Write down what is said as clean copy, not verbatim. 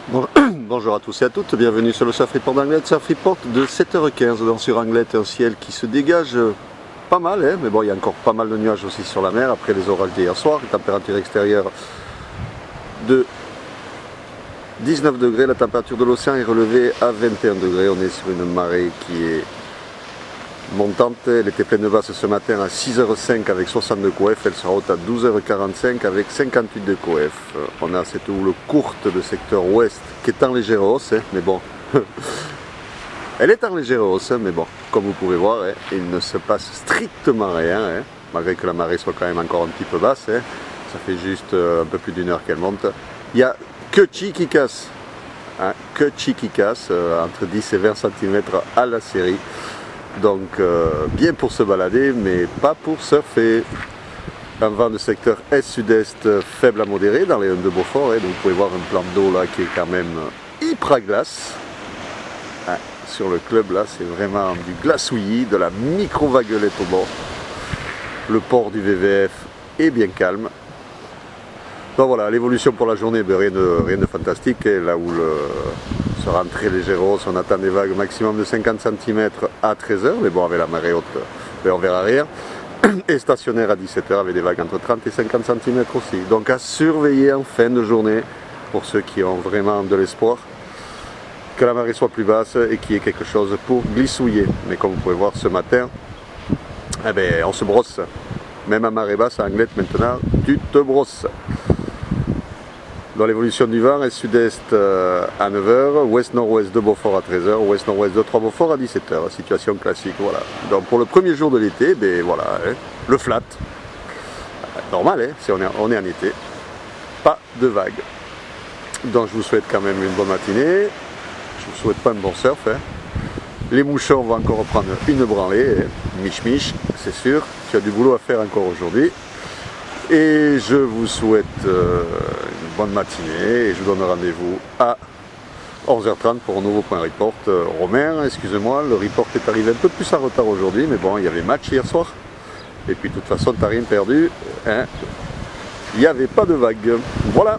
Bonjour à tous et à toutes, bienvenue sur le Surf Report d'Anglet, Surf Report de 7h15 dans sur Anglet, un ciel qui se dégage pas mal, hein, mais bon, il y a encore pas mal de nuages aussi sur la mer après les orages d'hier soir, une température extérieure de 19 degrés, la température de l'océan est relevée à 21 degrés, on est sur une marée qui est montante, elle était pleine de basse ce matin à 6h05 avec 62 coef, elle sera haute à 12h45 avec 58 de coef. On a cette houle courte de secteur ouest qui est en légère hausse, hein, mais bon, elle est en légère hausse, mais bon, comme vous pouvez voir, hein, il ne se passe strictement rien, hein, malgré que la marée soit quand même encore un petit peu basse, hein, ça fait juste un peu plus d'une heure qu'elle monte. Il n'y a que chi qui casse, hein, que chi qui casse, entre 10 et 20 cm à la série. Donc bien pour se balader mais pas pour surfer. Un vent de secteur est-sud-est faible à modéré dans les Huns de Beaufort, hein, donc vous pouvez voir un plan d'eau là qui est quand même hyper à glace, hein, sur le club là c'est vraiment du glaçouillis, de la micro-vaguelette au bord. Le port du VVF est bien calme. Donc voilà, l'évolution pour la journée, ben, rien de fantastique, hein, là où sera en très légère hausse, on attend des vagues maximum de 50 cm à 13h, mais bon avec la marée haute, ben, on verra rien. Et stationnaire à 17h avec des vagues entre 30 et 50 cm aussi. Donc à surveiller en fin de journée, pour ceux qui ont vraiment de l'espoir, que la marée soit plus basse et qu'il y ait quelque chose pour glissouiller. Mais comme vous pouvez voir ce matin, eh ben, on se brosse. Même à marée basse, à Anglet maintenant, tu te brosses. Dans l'évolution du vent, est-sud-est à 9h, ouest-nord-ouest de Beaufort à 13h, ouest-nord-ouest de Trois-Beaufort à 17h. Situation classique, voilà. Donc pour le premier jour de l'été, ben voilà, hein, le flat. Normal, hein, si on est en été. Pas de vagues. Donc je vous souhaite quand même une bonne matinée. Je vous souhaite pas un bon surf. Hein. Les mouchons vont encore reprendre une branlée. Hein. Mich, c'est sûr. Tu as du boulot à faire encore aujourd'hui. Et je vous souhaite une bonne matinée et je vous donne rendez-vous à 11h30 pour un nouveau point report. Romain, excusez-moi, le report est arrivé un peu plus en retard aujourd'hui, mais bon, il y avait match hier soir. Et puis de toute façon, t'as rien perdu. Hein. Il n'y avait pas de vague. Voilà.